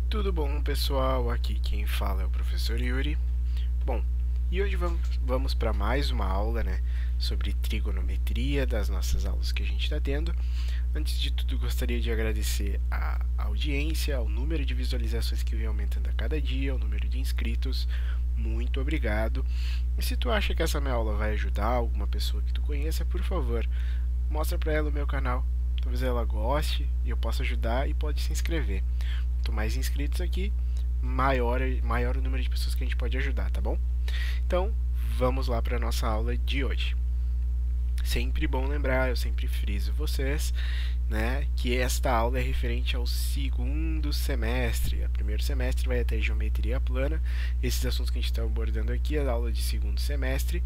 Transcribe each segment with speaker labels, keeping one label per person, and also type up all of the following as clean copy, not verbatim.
Speaker 1: Tudo bom, pessoal? Aqui quem fala é o professor Yuri. Bom, e hoje vamos para mais uma aula, né, sobre trigonometria das nossas aulas que a gente está tendo. Antes de tudo, gostaria de agradecer a audiência, ao número de visualizações que vem aumentando a cada dia, ao número de inscritos. Muito obrigado. E se tu acha que essa minha aula vai ajudar alguma pessoa que tu conheça, por favor, mostra para ela o meu canal. Talvez ela goste e eu possa ajudar e pode se inscrever. Quanto mais inscritos aqui, maior o número de pessoas que a gente pode ajudar, tá bom? Então, vamos lá para a nossa aula de hoje. Sempre bom lembrar, eu sempre friso vocês, né, que esta aula é referente ao segundo semestre. O primeiro semestre vai até geometria plana. Esses assuntos que a gente está abordando aqui é a aula de segundo semestre.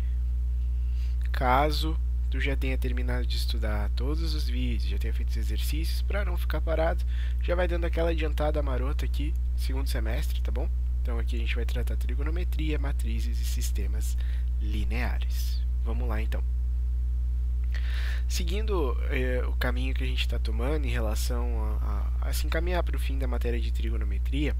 Speaker 1: Caso tu já tenha terminado de estudar todos os vídeos, já tenha feito os exercícios, para não ficar parado, já vai dando aquela adiantada marota aqui, segundo semestre, tá bom? Então aqui a gente vai tratar trigonometria, matrizes e sistemas lineares. Vamos lá então. Seguindo o caminho que a gente está tomando em relação a se encaminhar para o fim da matéria de trigonometria,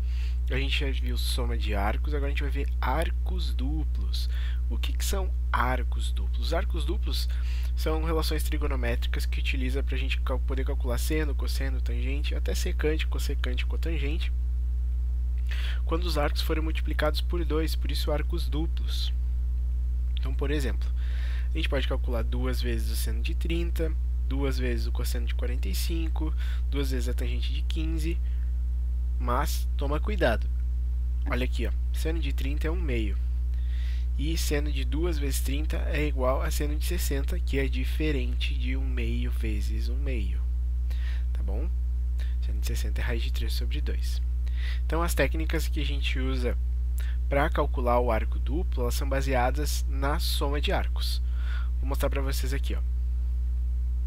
Speaker 1: a gente já viu soma de arcos, agora a gente vai ver arcos duplos. O que são arcos duplos? Os arcos duplos são relações trigonométricas que utiliza para a gente poder calcular seno, cosseno, tangente, até secante, cossecante, cotangente, quando os arcos forem multiplicados por 2, por isso arcos duplos. Então, por exemplo, a gente pode calcular 2 vezes o seno de 30, 2 vezes o cosseno de 45, 2 vezes a tangente de 15, mas toma cuidado. Olha aqui, ó, seno de 30 é 1 meio, e seno de 2 vezes 30 é igual a seno de 60, que é diferente de 1 meio vezes 1 meio, tá bom? Seno de 60 é raiz de 3 sobre 2. Então, as técnicas que a gente usa para calcular o arco duplo, elas são baseadas na soma de arcos. Vou mostrar para vocês aqui, ó.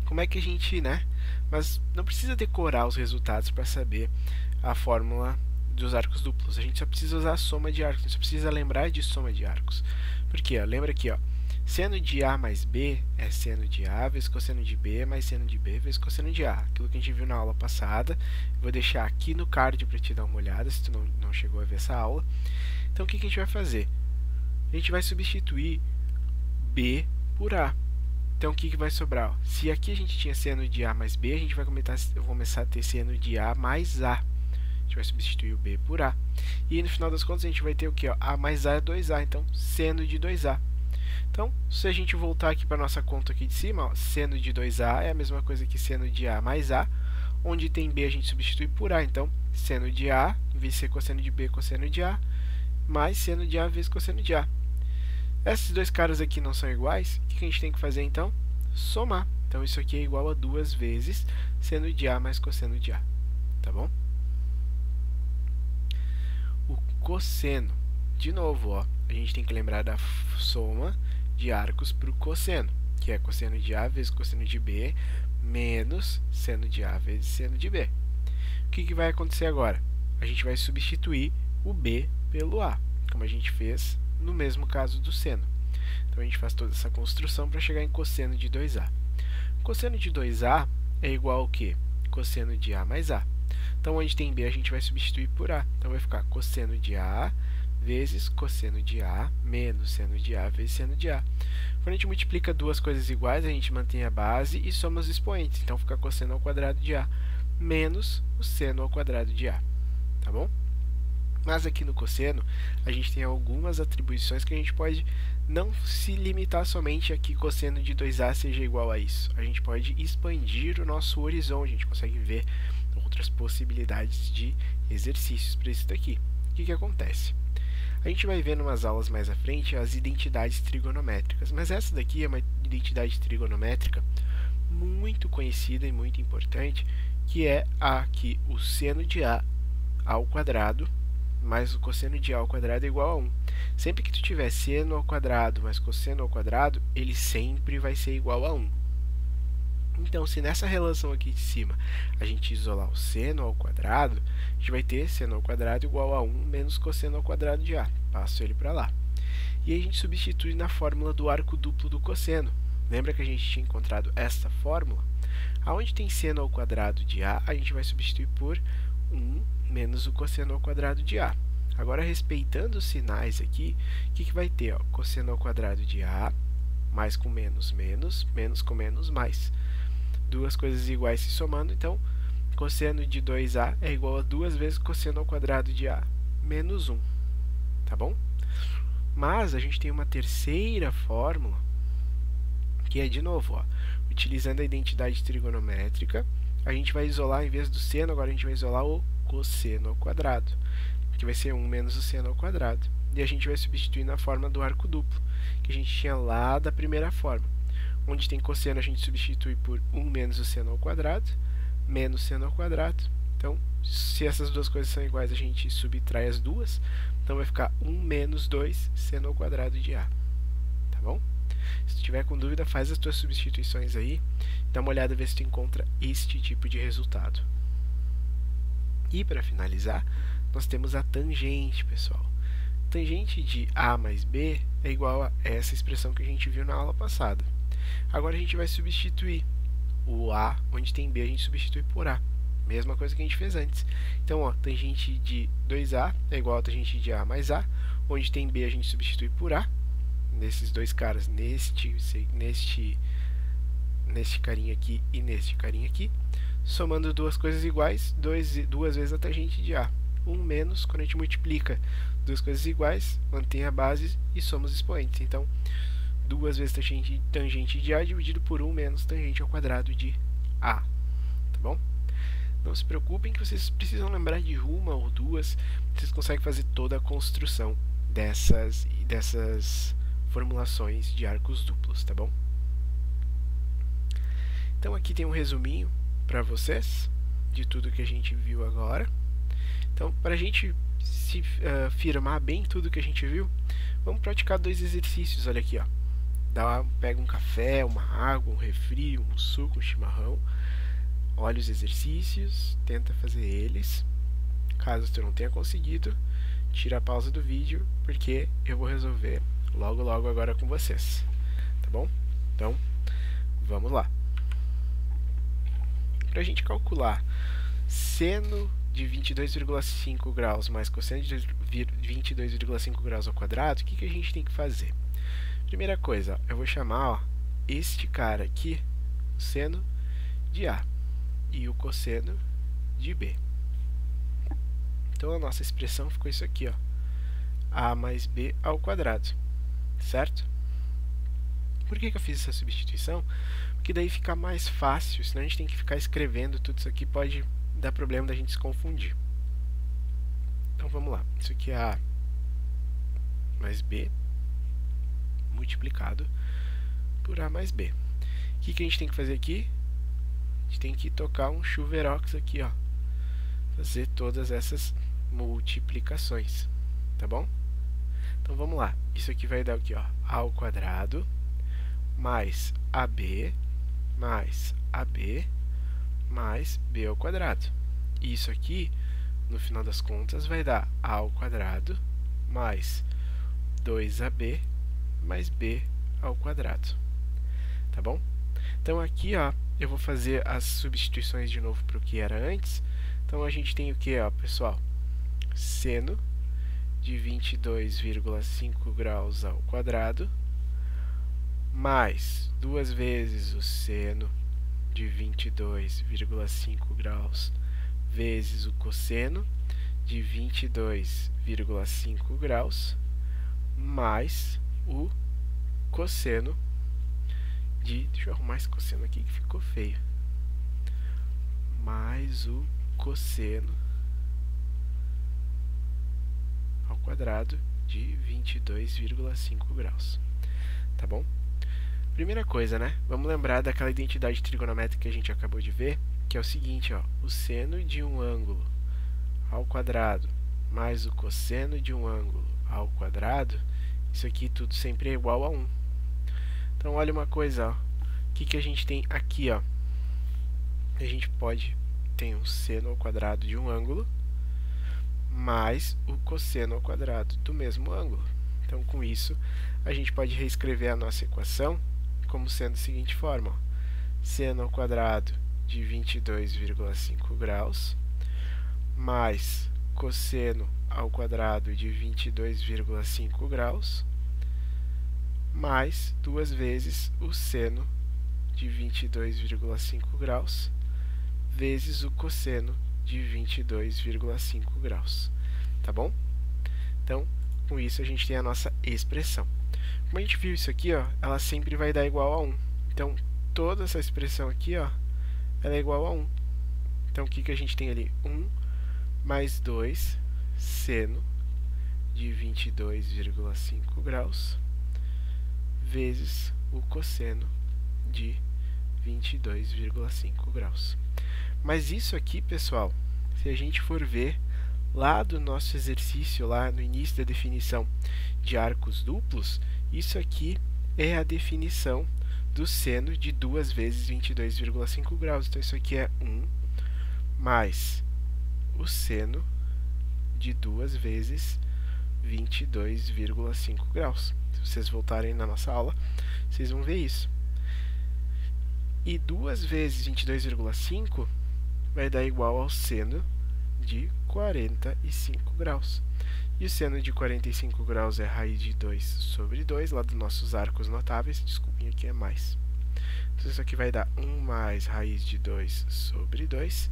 Speaker 1: Como é que a gente, né? Mas não precisa decorar os resultados para saber a fórmula dos arcos duplos. A gente só precisa usar a soma de arcos. A gente só precisa lembrar de soma de arcos. Porque, ó, lembra aqui, ó. Seno de A mais B é seno de A vezes cosseno de B mais seno de B vezes cosseno de A. Aquilo que a gente viu na aula passada. Vou deixar aqui no card para te dar uma olhada, se tu não chegou a ver essa aula. Então, o que a gente vai fazer? A gente vai substituir B por A. Então, o que vai sobrar? Se aqui a gente tinha seno de A mais B, a gente vai começar a ter seno de A mais A. A gente vai substituir o B por A. E no final das contas, a gente vai ter o que? A mais A é 2A, então seno de 2A. Então, se a gente voltar aqui para a nossa conta aqui de cima, ó, seno de 2A é a mesma coisa que seno de A mais A. Onde tem B, a gente substitui por A. Então, seno de A, em vez de ser cosseno de B, cosseno de A, mais seno de A vezes cosseno de A. Esses dois caras aqui não são iguais, o que a gente tem que fazer então? Somar. Então isso aqui é igual a 2 vezes seno de A mais cosseno de A, tá bom? O cosseno, de novo, ó, a gente tem que lembrar da soma de arcos para o cosseno, que é cosseno de A vezes cosseno de B menos seno de A vezes seno de B. O que vai acontecer agora? A gente vai substituir o B pelo A, como a gente fez no mesmo caso do seno. Então, a gente faz toda essa construção para chegar em cosseno de 2A. Cosseno de 2A é igual ao quê? Cosseno de A mais A. Então, onde tem B, a gente vai substituir por A. Então, vai ficar cosseno de A vezes cosseno de A menos seno de A vezes seno de A. Quando a gente multiplica duas coisas iguais, a gente mantém a base e soma os expoentes. Então, fica cosseno ao quadrado de A menos o seno ao quadrado de A. Tá bom? Mas aqui no cosseno, a gente tem algumas atribuições que a gente pode não se limitar somente a que cosseno de 2A seja igual a isso. A gente pode expandir o nosso horizonte, a gente consegue ver outras possibilidades de exercícios para isso daqui. O que acontece? A gente vai ver em umas aulas mais à frente as identidades trigonométricas, mas essa daqui é uma identidade trigonométrica muito conhecida e muito importante, que é a que o seno de A ao quadrado mais o cosseno de A ao quadrado é igual a 1. Sempre que tu tiver seno ao quadrado mais cosseno ao quadrado, ele sempre vai ser igual a 1. Então, se nessa relação aqui de cima a gente isolar o seno ao quadrado, a gente vai ter seno ao quadrado igual a 1 menos cosseno ao quadrado de A. Passo ele para lá. E aí a gente substitui na fórmula do arco duplo do cosseno. Lembra que a gente tinha encontrado esta fórmula? Aonde tem seno ao quadrado de A, a gente vai substituir por 1 menos o cosseno ao quadrado de A. Agora, respeitando os sinais aqui, o que vai ter? Ó, cosseno ao quadrado de A, mais com menos, menos, menos com menos, mais. Duas coisas iguais se somando, então, cosseno de 2A é igual a 2 vezes cosseno ao quadrado de A, menos 1. Tá bom? Mas a gente tem uma terceira fórmula, que é, de novo, ó, utilizando a identidade trigonométrica, a gente vai isolar, em vez do seno, agora a gente vai isolar o cosseno ao quadrado, que vai ser 1 menos o seno ao quadrado. E a gente vai substituir na forma do arco duplo, que a gente tinha lá da primeira forma. Onde tem cosseno, a gente substitui por 1 menos o seno ao quadrado, menos seno ao quadrado. Então, se essas duas coisas são iguais, a gente subtrai as duas. Então, vai ficar 1 menos 2 seno ao quadrado de A. Tá bom? Se tu tiver com dúvida, faz as tuas substituições aí. Dá uma olhada, ver se tu encontra este tipo de resultado. E, para finalizar, nós temos a tangente, pessoal. Tangente de A mais B é igual a essa expressão que a gente viu na aula passada. Agora a gente vai substituir o A, onde tem B, a gente substitui por A. Mesma coisa que a gente fez antes. Então, ó, tangente de 2A é igual a tangente de A mais A. Onde tem B, a gente substitui por A. Nesses dois caras, neste carinha aqui e neste carinha aqui. Somando duas coisas iguais, duas vezes a tangente de A. 1 menos, quando a gente multiplica duas coisas iguais, mantém a base e somos expoentes. Então, 2 vezes tangente de A dividido por 1 menos tangente ao quadrado de A. Tá bom? Não se preocupem que vocês precisam lembrar de uma ou duas, vocês conseguem fazer toda a construção dessas formulações de arcos duplos, tá bom? Então aqui tem um resuminho para vocês de tudo que a gente viu agora. Então, para a gente se firmar bem tudo que a gente viu, vamos praticar 2 exercícios. Olha aqui, ó. Pega um café, uma água, um refri, um suco, um chimarrão. Olha os exercícios, tenta fazer eles. Caso tu não tenha conseguido, tira a pausa do vídeo, porque eu vou resolver logo agora com vocês. Tá bom? Então, vamos lá. Para a gente calcular seno de 22,5 graus mais cosseno de 22,5 graus ao quadrado, o que a gente tem que fazer? Primeira coisa, eu vou chamar, ó, este cara aqui, o seno de A, e o cosseno de B. Então a nossa expressão ficou isso aqui, ó, A mais B ao quadrado, certo? Por que eu fiz essa substituição? Porque daí fica mais fácil, senão a gente tem que ficar escrevendo tudo isso aqui, pode dar problema da gente se confundir. Então vamos lá, isso aqui é A mais B multiplicado por A mais B. O que a gente tem que fazer aqui? A gente tem que tocar um chuveirox aqui, ó, fazer todas essas multiplicações, tá bom? Então vamos lá, isso aqui vai dar o que, ó? A ao quadrado mais AB mais AB mais B ao quadrado. E isso aqui, no final das contas, vai dar A ao quadrado mais 2AB mais B ao quadrado. Tá bom? Então aqui, ó, eu vou fazer as substituições de novo para o que era antes. Então a gente tem o que, ó, pessoal? Seno de 22,5 graus ao quadrado mais 2 vezes o seno de 22,5 graus vezes o cosseno de 22,5 graus mais o cosseno de... Deixa eu arrumar esse cosseno aqui que ficou feio. Mais o cosseno ao quadrado de 22,5 graus. Tá bom? Primeira coisa, né? Vamos lembrar daquela identidade trigonométrica que a gente acabou de ver, que é o seguinte, ó, o seno de um ângulo ao quadrado mais o cosseno de um ângulo ao quadrado, isso aqui tudo sempre é igual a 1. Então, olha uma coisa, ó, o que a gente tem aqui, ó? A gente tem um seno ao quadrado de um ângulo mais o cosseno ao quadrado do mesmo ângulo. Então, com isso, a gente pode reescrever a nossa equação como sendo da seguinte forma, ó, seno ao quadrado de 22,5 graus mais cosseno ao quadrado de 22,5 graus, mais 2 vezes o seno de 22,5 graus, vezes o cosseno de 22,5 graus, tá bom? Então, com isso a gente tem a nossa expressão. Como a gente viu isso aqui, ó, ela sempre vai dar igual a 1. Então, toda essa expressão aqui, ó, ela é igual a 1. Então, o que a gente tem ali? 1 mais 2 seno de 22,5 graus vezes o cosseno de 22,5 graus. Mas isso aqui, pessoal, se a gente for ver lá do nosso exercício, lá no início da definição de arcos duplos, isso aqui é a definição do seno de 2 vezes 22,5 graus. Então, isso aqui é 1 mais o seno de 2 vezes 22,5 graus. Se vocês voltarem na nossa aula, vocês vão ver isso. E 2 vezes 22,5 vai dar igual ao seno de 45 graus. E o seno de 45 graus é raiz de 2 sobre 2, lá dos nossos arcos notáveis. Desculpem, aqui é mais. Então, isso aqui vai dar 1 mais raiz de 2 sobre 2,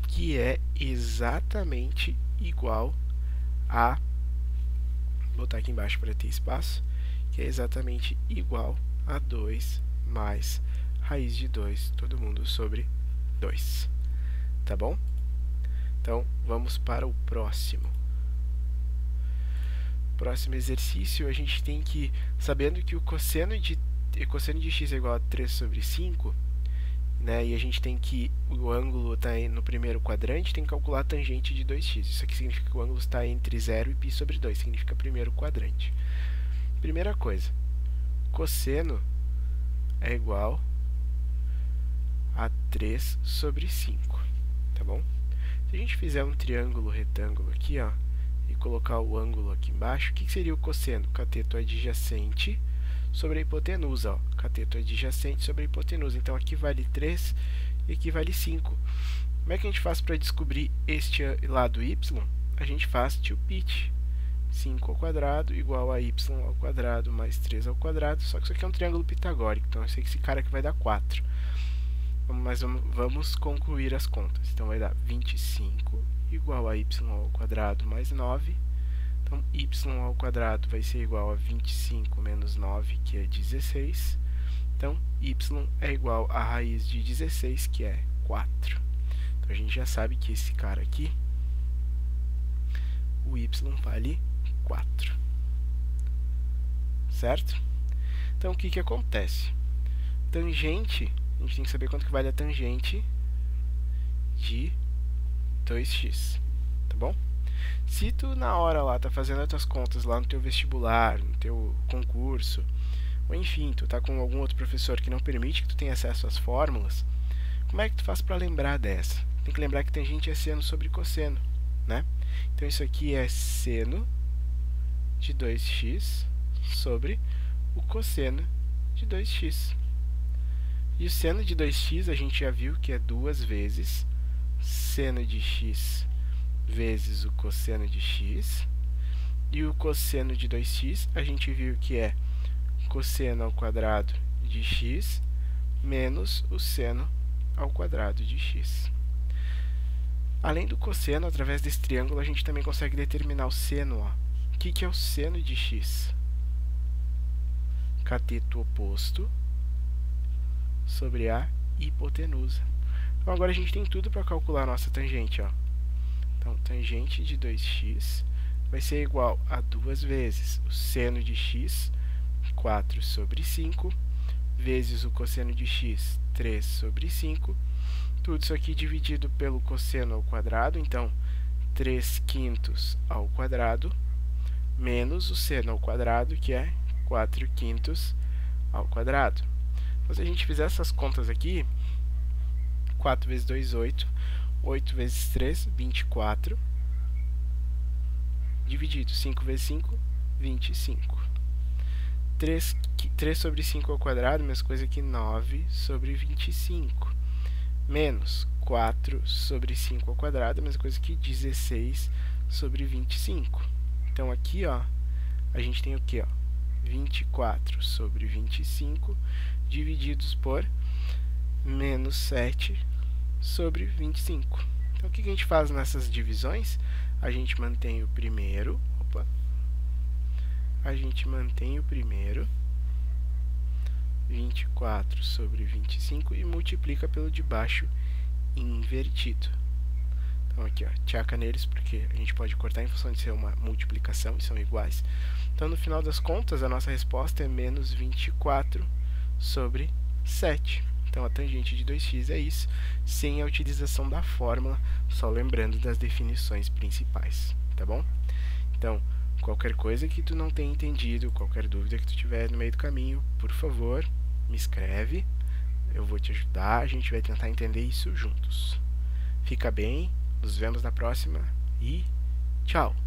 Speaker 1: que é exatamente igual a... Vou botar aqui embaixo para ter espaço. Que é exatamente igual a 2 mais raiz de 2, todo mundo sobre 2. Tá bom? Então, vamos para o próximo. Próximo exercício, a gente tem que, sabendo que o cosseno de x é igual a 3 sobre 5, né, e a gente tem que, o ângulo está no primeiro quadrante, tem que calcular a tangente de 2x. Isso aqui significa que o ângulo está entre 0 e π sobre 2, significa primeiro quadrante. Primeira coisa, cosseno é igual a 3 sobre 5, tá bom? Se a gente fizer um triângulo retângulo aqui, ó, e colocar o ângulo aqui embaixo, o que seria o cosseno? Cateto adjacente sobre a hipotenusa, ó. Cateto adjacente sobre a hipotenusa. Então, aqui vale 3 e aqui vale 5. Como é que a gente faz para descobrir este lado y? A gente faz tio Pit. 5 ao quadrado igual a y ao quadrado mais 3 ao quadrado. Só que isso aqui é um triângulo pitagórico, então eu sei que esse cara aqui vai dar 4. Mas vamos concluir as contas. Então, vai dar 25 igual a y ao quadrado mais 9. Então, y ao quadrado vai ser igual a 25 menos 9, que é 16. Então, y é igual a raiz de 16, que é 4. Então, a gente já sabe que esse cara aqui, o y vale 4. Certo? Então, o que acontece? Tangente, a gente tem que saber quanto que vale a tangente de 2x, tá bom? Se tu na hora lá tá fazendo as tuas contas lá no teu vestibular, no teu concurso, ou enfim, tu tá com algum outro professor que não permite que tu tenha acesso às fórmulas, como é que tu faz para lembrar dessa? Tem que lembrar que tangente é seno sobre cosseno, né? Então isso aqui é seno de 2x sobre o cosseno de 2x. E o seno de 2x a gente já viu que é 2 vezes seno de x vezes o cosseno de x. E o cosseno de 2x a gente viu que é cosseno ao quadrado de x menos o seno ao quadrado de x. Além do cosseno, através desse triângulo, a gente também consegue determinar o seno. Ó. O que é o seno de x? Cateto oposto sobre a hipotenusa. Então, agora a gente tem tudo para calcular a nossa tangente. Ó. Então, tangente de 2x vai ser igual a 2 vezes o seno de x, 4 sobre 5, vezes o cosseno de x, 3 sobre 5. Tudo isso aqui dividido pelo cosseno ao quadrado, então 3/5 ao quadrado, menos o seno ao quadrado, que é 4/5 ao quadrado. Então, se a gente fizer essas contas aqui, 4 vezes 2, 8. 8 vezes 3, 24. Dividido 5 vezes 5, 25. 3 sobre 5 ao quadrado, mesma coisa que 9 sobre 25. Menos 4 sobre 5 ao quadrado, a mesma coisa que 16 sobre 25. Então aqui, ó, a gente tem o que, ó? 24 sobre 25 divididos por menos 7 sobre 25. Então, o que a gente faz nessas divisões? A gente mantém o primeiro, a gente mantém o primeiro, 24 sobre 25, e multiplica pelo de baixo invertido. Então, aqui, ó, tchaca neles, porque a gente pode cortar em função de ser uma multiplicação, e são iguais. Então, no final das contas, a nossa resposta é menos 24 sobre 7. Então, a tangente de 2x é isso, sem a utilização da fórmula, só lembrando das definições principais, tá bom? Então, qualquer coisa que tu não tenha entendido, qualquer dúvida que tu tiver no meio do caminho, por favor, me escreve, eu vou te ajudar, a gente vai tentar entender isso juntos. Fica bem, nos vemos na próxima e tchau!